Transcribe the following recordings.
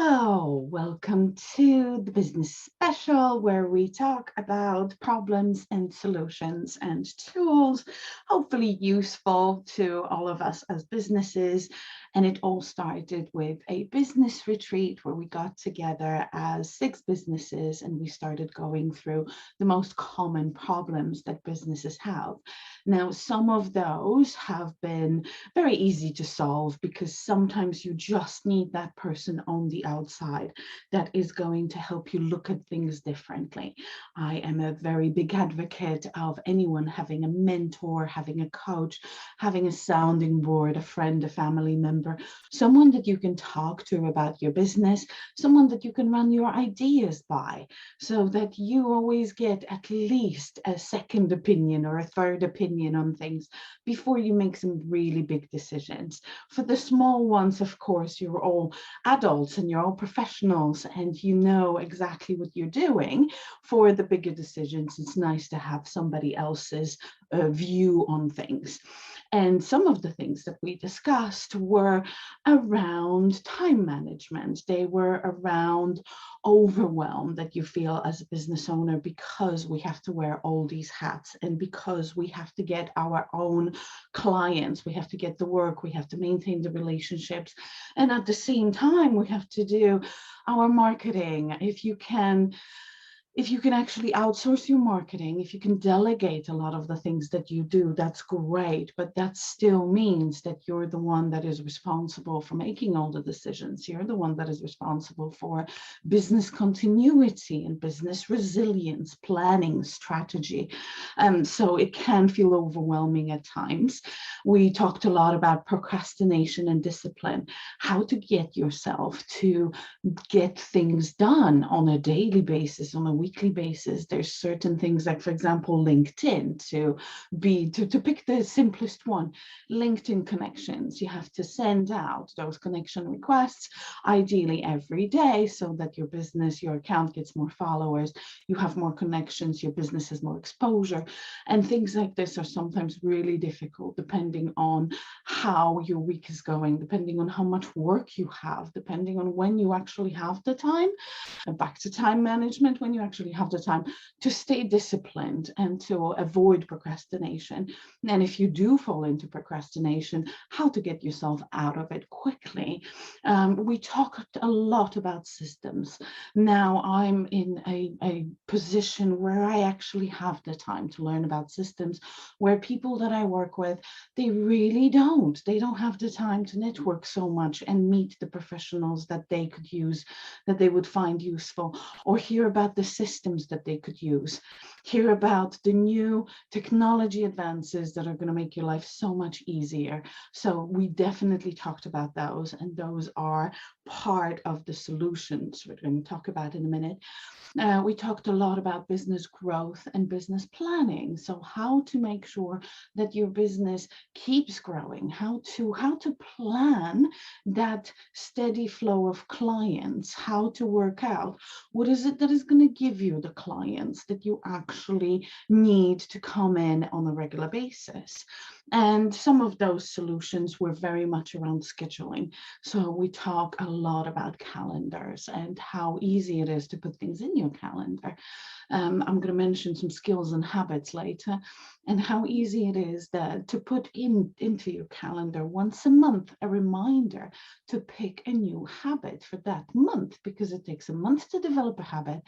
Hello, welcome to the Business Special, where we talk about problems and solutions and tools, hopefully useful to all of us as businesses. And it all started with a business retreat where we got together as 6 businesses and we started going through the most common problems that businesses have. Now, some of those have been very easy to solve because sometimes you just need that person on the outside that is going to help you look at things differently. I am a very big advocate of anyone having a mentor, having a coach, having a sounding board, a friend, a family member, someone that you can talk to about your business, someone that you can run your ideas by, so that you always get at least a second opinion or a third opinion on things before you make some really big decisions. For the small ones, of course, you're all adults and you're all professionals and you know exactly what you're doing. For the bigger decisions, it's nice to have somebody else's view on things. And some of the things that we discussed were around time management. They were around overwhelm that you feel as a business owner because we have to wear all these hats and because we have to get our own clients, we have to get the work, we have to maintain the relationships. And at the same time, we have to do our marketing. If you can actually outsource your marketing, if you can delegate a lot of the things that you do, that's great. But that still means that you're the one that is responsible for making all the decisions. You're the one that is responsible for business continuity and business resilience, planning, strategy. So it can feel overwhelming at times. We talked a lot about procrastination and discipline, how to get yourself to get things done on a daily basis, on a weekly basis. There's certain things like, for example, LinkedIn, to pick the simplest one, LinkedIn connections. You have to send out those connection requests, ideally every day, so that your business, your account gets more followers, you have more connections, your business has more exposure. And things like this are sometimes really difficult depending on how your week is going, depending on how much work you have, depending on when you actually have the time. And back to time management, when you actually have the time to stay disciplined and to avoid procrastination. And if you do fall into procrastination, how to get yourself out of it quickly. We talked a lot about systems. Now I'm in a position where I actually have the time to learn about systems, where people that I work with, they really don't. They don't have the time to network so much and meet the professionals that they could use, that they would find useful, or hear about the systems that they could use, hear about the new technology advances that are going to make your life so much easier. So we definitely talked about those, and those are part of the solutions we're going to talk about in a minute. We talked a lot about business growth and business planning. So how to make sure that your business keeps growing, how to plan that steady flow of clients, how to work out what is it that is going to give you the clients that you actually need to come in on a regular basis. And some of those solutions were very much around scheduling. So we talk a lot about calendars and how easy it is to put things in your calendar. I'm going to mention some skills and habits later, and how easy it is to put into your calendar once a month a reminder to pick a new habit for that month, because it takes a month to develop a habit,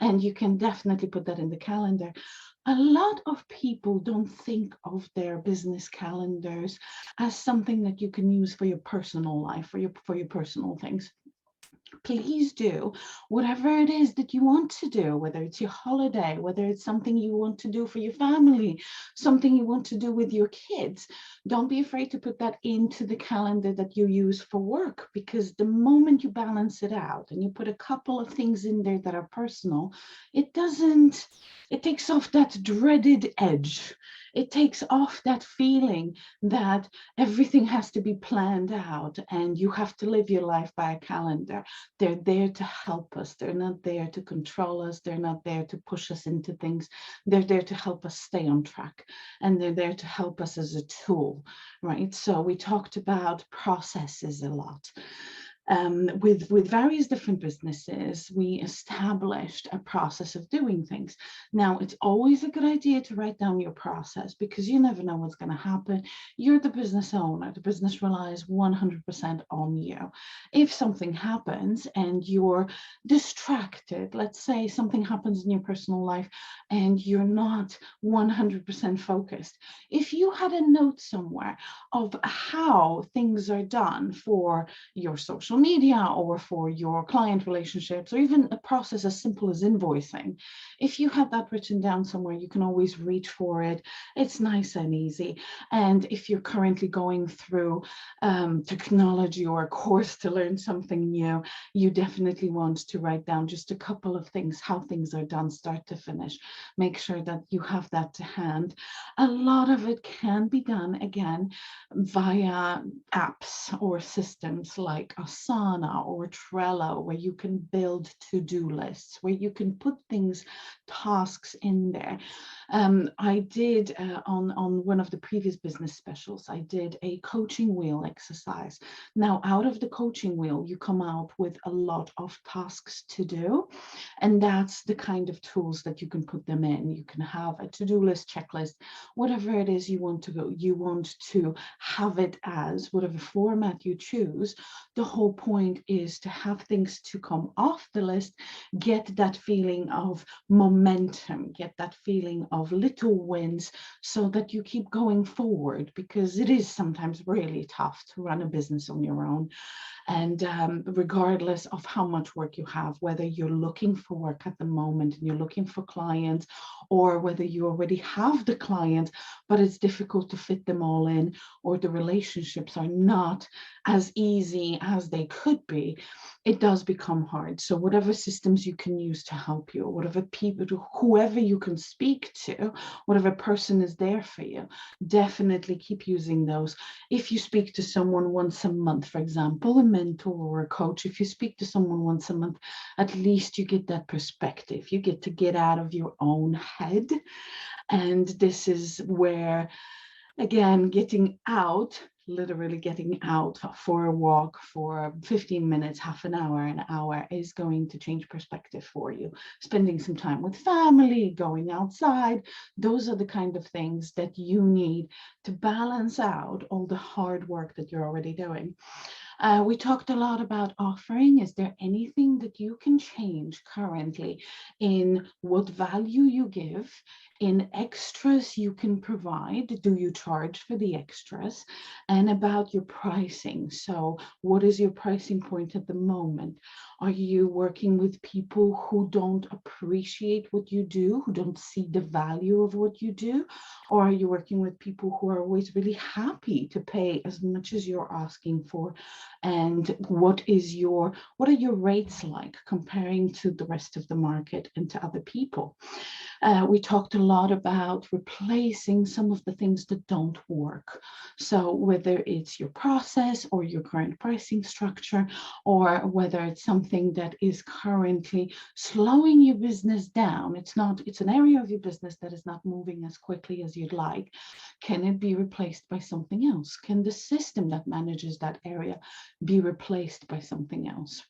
and you can definitely put that in the calendar. A lot of people don't think of their business calendars as something that you can use for your personal life, for your personal things. Please do whatever it is that you want to do, whether it's your holiday, whether it's something you want to do for your family, something you want to do with your kids. Don't be afraid to put that into the calendar that you use for work, because the moment you balance it out and you put a couple of things in there that are personal, it takes off that dreaded edge. It takes off that feeling that everything has to be planned out and you have to live your life by a calendar. They're there to help us. They're not there to control us. They're not there to push us into things. They're there to help us stay on track, and they're there to help us as a tool, right? So we talked about processes a lot. with various different businesses, we established a process of doing things. Now, it's always a good idea to write down your process because you never know what's going to happen. You're the business owner. The business relies 100% on you. If something happens and you're distracted, let's say something happens in your personal life and you're not 100% focused, if you had a note somewhere of how things are done for your social media or for your client relationships, or even a process as simple as invoicing, if you have that written down somewhere, you can always reach for it. It's nice and easy. And if you're currently going through technology or a course to learn something new, you definitely want to write down just a couple of things, how things are done start to finish. Make sure that you have that to hand. A lot of it can be done, again, via apps or systems like Asana or Trello, where you can build to-do lists, where you can put things, tasks in there. I did on one of the previous business specials, I did a coaching wheel exercise. Now, out of the coaching wheel, you come out with a lot of tasks to do, and that's the kind of tools that you can put them in. You can have a to-do list, checklist, whatever it is you want to go. You want to have it as whatever format you choose. The whole point is to have things to come off the list, get that feeling of momentum, get that feeling of little wins so that you keep going forward, because it is sometimes really tough to run a business on your own. And regardless of how much work you have, whether you're looking for work at the moment and you're looking for clients, or whether you already have the clients, but it's difficult to fit them all in, or the relationships are not as easy as they could be, it does become hard. So whatever systems you can use to help you, whatever people, whoever you can speak to, whatever person is there for you, definitely keep using those. If you speak to someone once a month, for example, a mentor or a coach, if you speak to someone once a month, at least you get that perspective. You get to get out of your own head. And this is where, again, getting out, literally getting out for a walk for 15 minutes, half an hour is going to change perspective for you. Spending some time with family, going outside, those are the kind of things that you need to balance out all the hard work that you're already doing. We talked a lot about offering. Is there anything that you can change currently in what value you give, in extras you can provide? Do you charge for the extras? And about your pricing. So what is your pricing point at the moment? Are you working with people who don't appreciate what you do, who don't see the value of what you do? Or are you working with people who are always really happy to pay as much as you're asking for? And what are your rates like comparing to the rest of the market and to other people? We talked a lot about replacing some of the things that don't work. So whether it's your process or your current pricing structure, or whether it's something that is currently slowing your business down, it's an area of your business that is not moving as quickly as you'd like. Can it be replaced by something else? Can the system that manages that area be replaced by something else?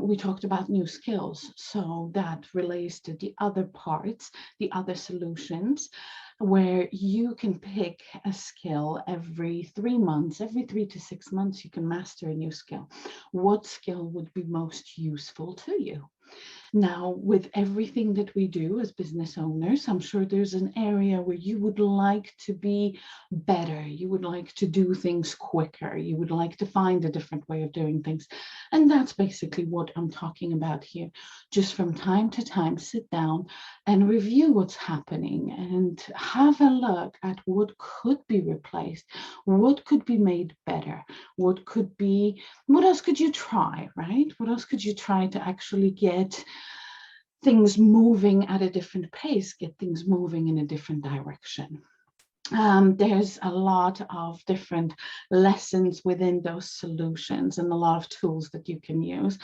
We talked about new skills, so that relates to the other parts, the other solutions, where you can pick a skill every 3 months, every 3 to 6 months, you can master a new skill. What skill would be most useful to you? Now, with everything that we do as business owners, I'm sure there's an area where you would like to be better. You would like to do things quicker. You would like to find a different way of doing things. And that's basically what I'm talking about here. Just from time to time, sit down and review what's happening and have a look at what could be replaced, what could be made better, what else could you try, right? What else could you try to actually get things moving at a different pace, get things moving in a different direction? There's a lot of different lessons within those solutions and a lot of tools that you can use.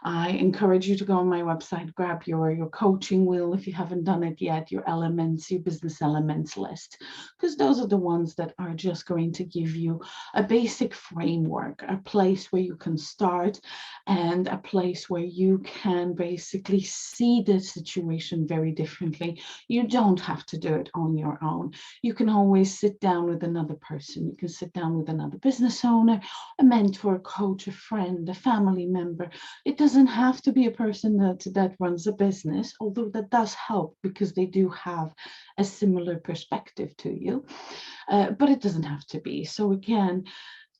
I encourage you to go on my website, grab your coaching wheel if you haven't done it yet, your elements, your business elements list, because those are the ones that are just going to give you a basic framework, a place where you can start and a place where you can basically see the situation very differently. You don't have to do it on your own. You can always sit down with another person. You can sit down with another business owner, a mentor, a coach, a friend, a family member. It doesn't have to be a person that runs a business, although that does help because they do have a similar perspective to you, but it doesn't have to be. So again,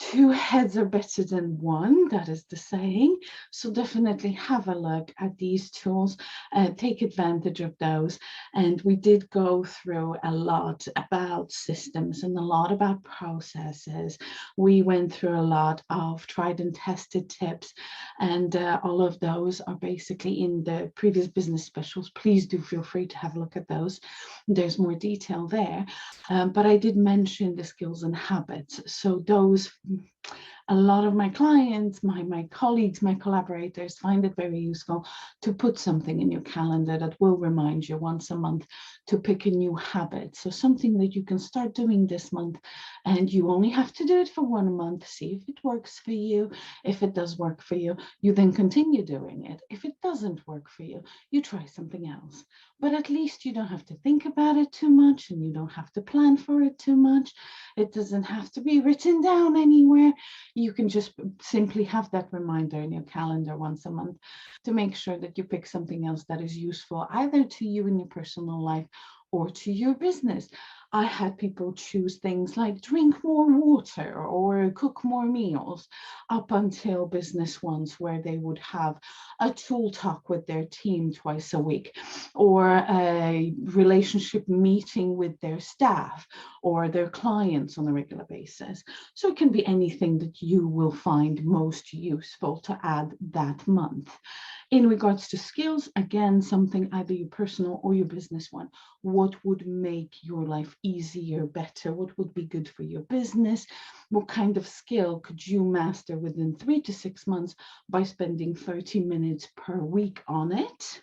two heads are better than one, that is the saying. So definitely have a look at these tools, take advantage of those. And we did go through a lot about systems and a lot about processes. We went through a lot of tried and tested tips, and all of those are basically in the previous business specials. Please do feel free to have a look at those. There's more detail there. But I did mention the skills and habits. So those, a lot of my clients, my colleagues, my collaborators find it very useful to put something in your calendar that will remind you once a month to pick a new habit. So something that you can start doing this month, and you only have to do it for 1 month, see if it works for you. If it does work for you, you then continue doing it. If it doesn't work for you, you try something else. But at least you don't have to think about it too much, and you don't have to plan for it too much. It doesn't have to be written down anywhere. You can just simply have that reminder in your calendar once a month to make sure that you pick something else that is useful either to you in your personal life or to your business. I had people choose things like drink more water or cook more meals, up until business ones where they would have a tool talk with their team twice a week, or a relationship meeting with their staff or their clients on a regular basis. So it can be anything that you will find most useful to add that month. In regards to skills, again, something either your personal or your business one. What would make your life easier, better? What would be good for your business? What kind of skill could you master within 3 to 6 months by spending 30 minutes per week on it?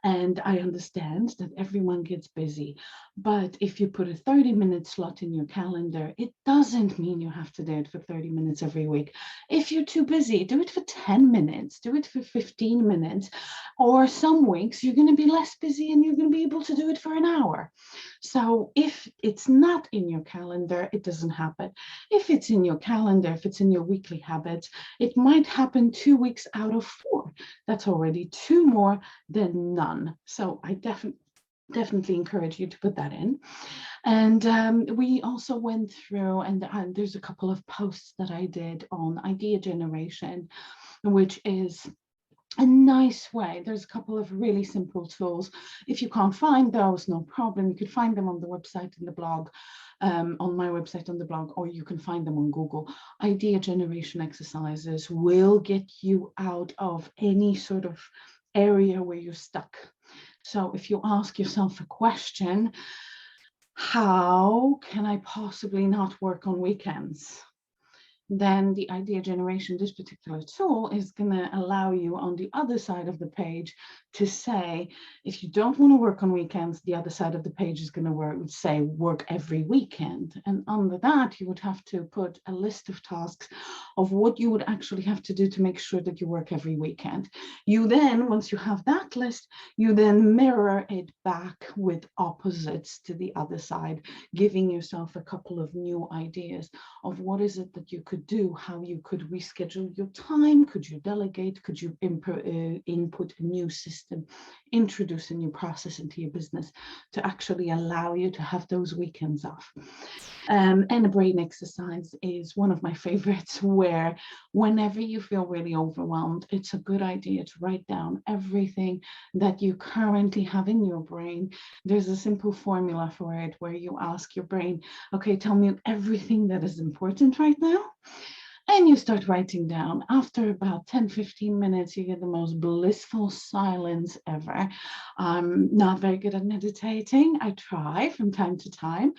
And I understand that everyone gets busy, but if you put a 30-minute slot in your calendar, it doesn't mean you have to do it for 30 minutes every week. If you're too busy, do it for 10 minutes, do it for 15 minutes, or some weeks you're going to be less busy and you're going to be able to do it for an hour. So if it's not in your calendar, it doesn't happen. If it's in your calendar, if it's in your weekly habits, it might happen 2 weeks out of 4. That's already 2 more than none. So I definitely encourage you to put that in. And we also went through, and there's a couple of posts that I did on idea generation, which is a nice way. There's a couple of really simple tools. If you can't find those, no problem. You could find them on the website and the blog, on my website on the blog, or you can find them on Google. Idea generation exercises will get you out of any sort of area where you're stuck. So if you ask yourself a question, how can I possibly not work on weekends? Then the idea generation, this particular tool, is going to allow you on the other side of the page to say, if you don't want to work on weekends, the other side of the page is going to say work every weekend. And under that, you would have to put a list of tasks of what you would actually have to do to make sure that you work every weekend. You then, once you have that list, you then mirror it back with opposites to the other side, giving yourself a couple of new ideas of what is it that you could do, how you could reschedule your time, could you delegate, could you input a new system, introduce a new process into your business to actually allow you to have those weekends off. And a brain exercise is one of my favorites, where whenever you feel really overwhelmed, it's a good idea to write down everything that you currently have in your brain. There's a simple formula for it where you ask your brain, okay, tell me everything that is important right now. And you start writing down. After about 10-15 minutes, you get the most blissful silence ever. I'm not very good at meditating. I try from time to time.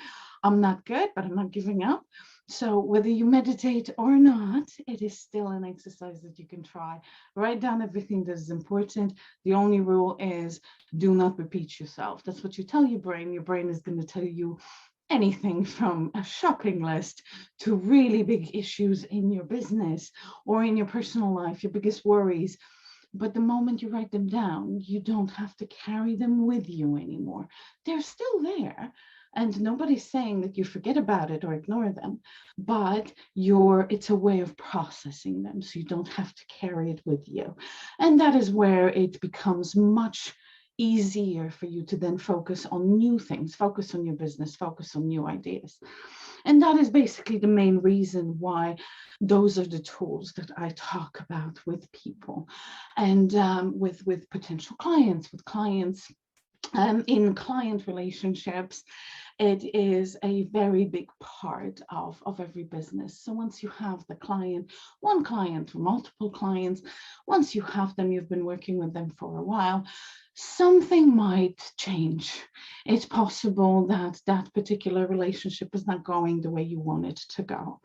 I'm not good, but I'm not giving up. So whether you meditate or not, it is still an exercise that you can try. Write down everything that is important. The only rule is do not repeat yourself. That's what you tell your brain. Your brain is going to tell you anything from a shopping list to really big issues in your business or in your personal life, your biggest worries. But the moment you write them down, you don't have to carry them with you anymore. They're still there. And nobody's saying that you forget about it or ignore them, but it's a way of processing them. So you don't have to carry it with you. And that is where it becomes much easier for you to then focus on new things, focus on your business, focus on new ideas. And that is basically the main reason why those are the tools that I talk about with people and with potential clients, with clients in client relationships. It is a very big part of every business. So once you have the client, one client or multiple clients, once you have them, you've been working with them for a while, something might change. It's possible that that particular relationship is not going the way you want it to go.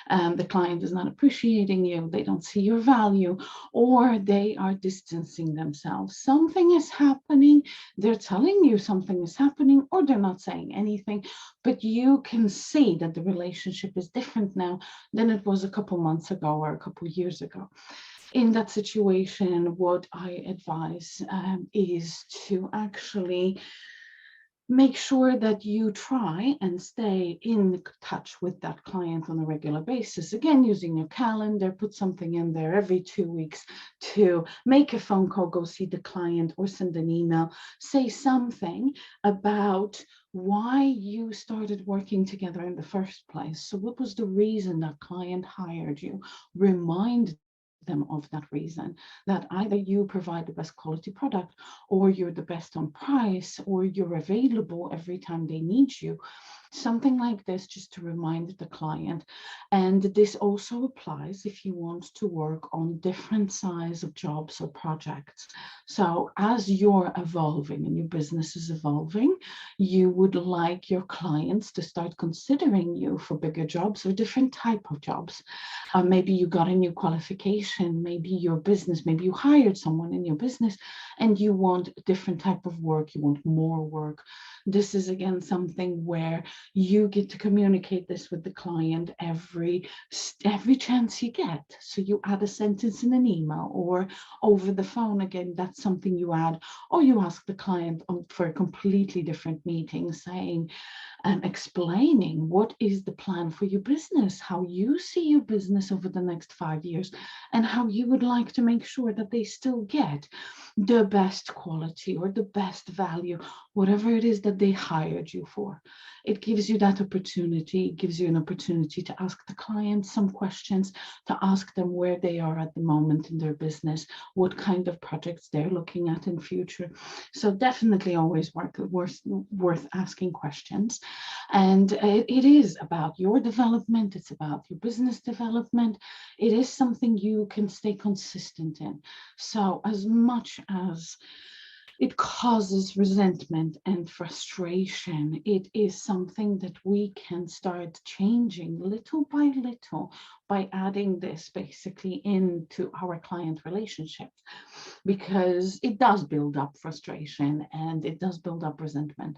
The client is not appreciating you, they don't see your value, or they are distancing themselves. Something is happening, they're telling you something is happening, or they're not saying anything, but you can see that the relationship is different now than it was a couple months ago or a couple years ago. In that situation, what I advise is to actually make sure that you try and stay in touch with that client on a regular basis. Again, using your calendar, put something in there every 2 weeks to make a phone call, go see the client, or send an email, say something about why you started working together in the first place. So what was the reason that client hired you? Remind them of that reason, that either you provide the best quality product, or you're the best on price, or you're available every time they need you. Something like this, just to remind the client. And this also applies if you want to work on different size of jobs or projects. So as you're evolving and your business is evolving, you would like your clients to start considering you for bigger jobs or different type of jobs. Maybe you got a new qualification, maybe your business, maybe you hired someone in your business and you want a different type of work, you want more work. This is again something where you get to communicate this with the client every chance you get. So you add a sentence in an email or over the phone. Again, that's something you add, or you ask the client for a completely different meeting, saying, explaining what is the plan for your business, how you see your business over the next 5 years, and how you would like to make sure that they still get the best quality or the best value, whatever it is that they hired you for. It gives you that opportunity, it gives you an opportunity to ask the client some questions, to ask them where they are at the moment in their business, what kind of projects they're looking at in future. So definitely always worth asking questions. And it is about your development, it's about your business development. It is something you can stay consistent in. So as much as it causes resentment and frustration, it is something that we can start changing little by little by adding this basically into our client relationships, because it does build up frustration and it does build up resentment.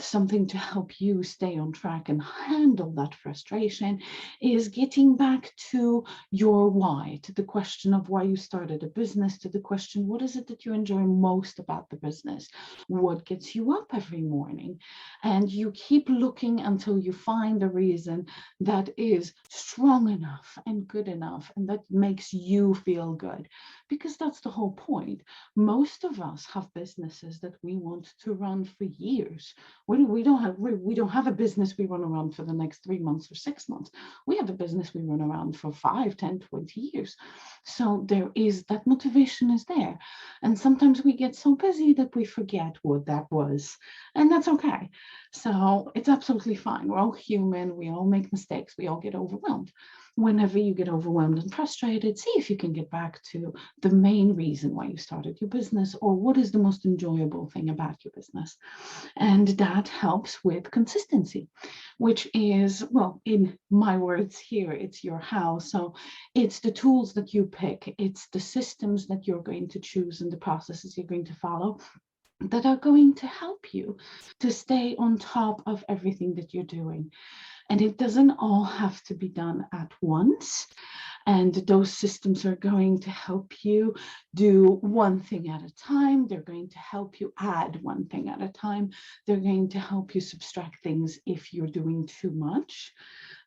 Something to help you stay on track and handle that frustration is getting back to your why, to the question of why you started a business, to the question, what is it that you enjoy most about the business? What gets you up every morning? And you keep looking until you find a reason that is strong enough and good enough and that makes you feel good, because that's the whole point. Most of us have businesses that we want to run for years. We don't have a business we want to run for the next 3 months or 6 months. We have a business we run around for 5, 10, 20 years. So there is that motivation is there. And sometimes we get so busy that we forget what that was. And that's okay. So it's absolutely fine. We're all human. We all make mistakes. We all get overwhelmed. Whenever you get overwhelmed and frustrated, see if you can get back to the main reason why you started your business, or what is the most enjoyable thing about your business. And that helps with consistency, which is, well, in my words here, it's your house. So it's the tools that you pick. It's the systems that you're going to choose and the processes you're going to follow that are going to help you to stay on top of everything that you're doing. And it doesn't all have to be done at once. And those systems are going to help you do one thing at a time. They're going to help you add one thing at a time. They're going to help you subtract things if you're doing too much.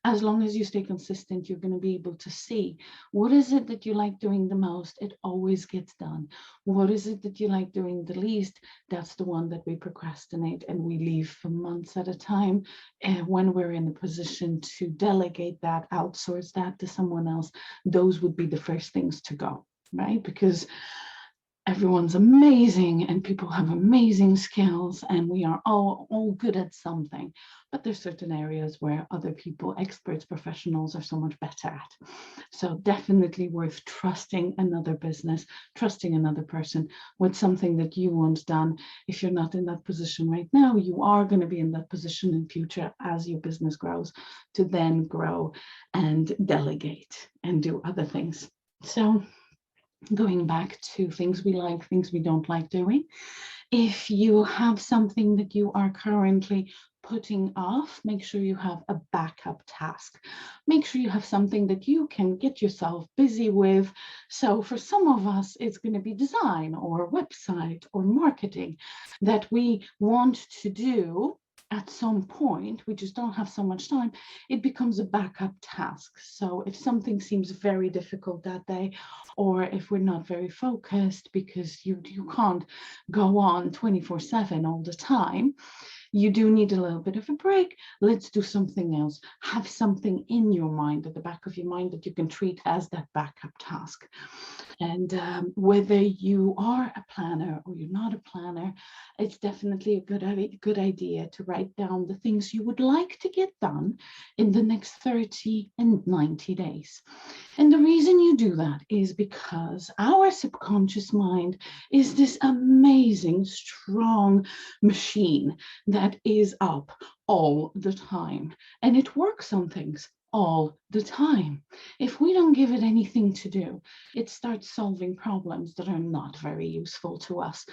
As long as you stay consistent, you're going to be able to see what is it that you like doing the most. It always gets done. What is it that you like doing the least? That's the one that we procrastinate and we leave for months at a time. And when we're in a position to delegate that, outsource that to someone else, those would be the first things to go, right? Because everyone's amazing and people have amazing skills and we are all good at something, but there's certain areas where other people, experts, professionals are so much better at. So definitely worth trusting another business, trusting another person with something that you want done. If you're not in that position right now, you are going to be in that position in future as your business grows, to then grow and delegate and do other things. So going back to things we like, things we don't like doing. If you have something that you are currently putting off, make sure you have a backup task. Make sure you have something that you can get yourself busy with. So for some of us, it's going to be design or website or marketing that we want to do. At some point, we just don't have so much time, it becomes a backup task. So if something seems very difficult that day, or if we're not very focused because you can't go on 24/7 all the time, you do need a little bit of a break. Let's do something else. Have something in your mind, at the back of your mind, that you can treat as that backup task. And whether you are a planner or you're not a planner, it's definitely a good idea to write down the things you would like to get done in the next 30 and 90 days. And the reason you do that is because our subconscious mind is this amazing, strong machine that is up all the time, and it works on things all the time. If we don't give it anything to do, it starts solving problems that are not very useful to us.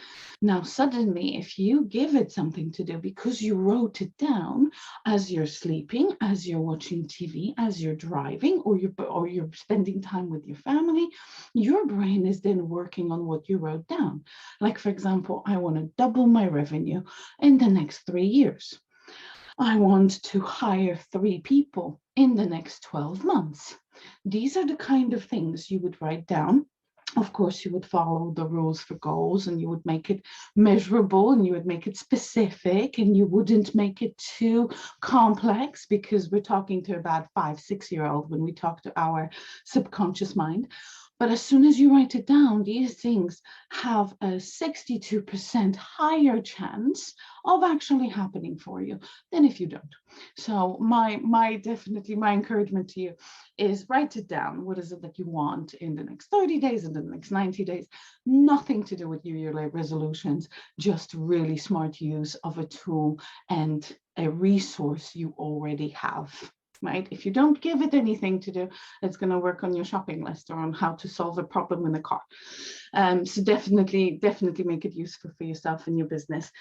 Now, suddenly, if you give it something to do because you wrote it down as you're sleeping, as you're watching TV, as you're driving, or you're spending time with your family, your brain is then working on what you wrote down. Like, for example, I want to double my revenue in the next 3 years. I want to hire 3 people in the next 12 months. These are the kind of things you would write down. Of course, you would follow the rules for goals, and you would make it measurable, and you would make it specific, and you wouldn't make it too complex, because we're talking to about 5-6-year-old when we talk to our subconscious mind. But as soon as you write it down, these things have a 62% higher chance of actually happening for you than if you don't. So my encouragement to you is write it down. What is it that you want in the next 30 days, in the next 90 days? Nothing to do with New Year resolutions, just really smart use of a tool and a resource you already have. Right? If you don't give it anything to do, it's going to work on your shopping list or on how to solve a problem in the car. So definitely make it useful for yourself and your business.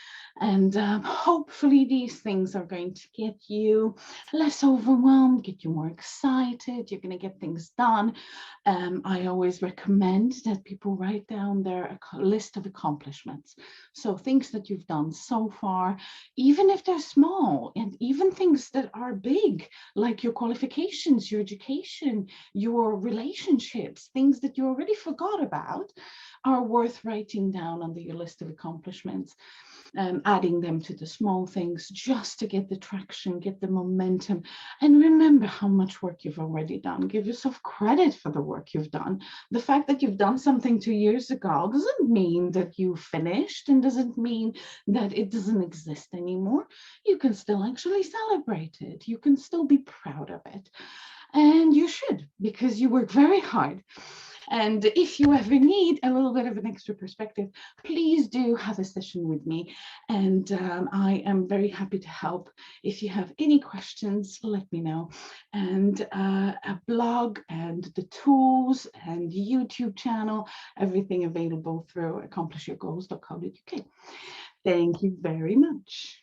And hopefully these things are going to get you less overwhelmed, get you more excited. You're going to get things done. I always recommend that people write down their list of accomplishments. So things that you've done so far, even if they're small, and even things that are big, like your qualifications, your education, your relationships, things that you already forgot about. are worth writing down under your list of accomplishments, adding them to the small things just to get the traction, get the momentum, and remember how much work you've already done. Give yourself credit for the work you've done. The fact that you've done something 2 years ago doesn't mean that you finished, and doesn't mean that it doesn't exist anymore. You can still actually celebrate it. You can still be proud of it. And you should, because you work very hard. And if you ever need a little bit of an extra perspective, please do have a session with me. And I am very happy to help. If you have any questions, let me know. And a blog and the tools and YouTube channel, everything available through accomplishyourgoals.co.uk. Thank you very much.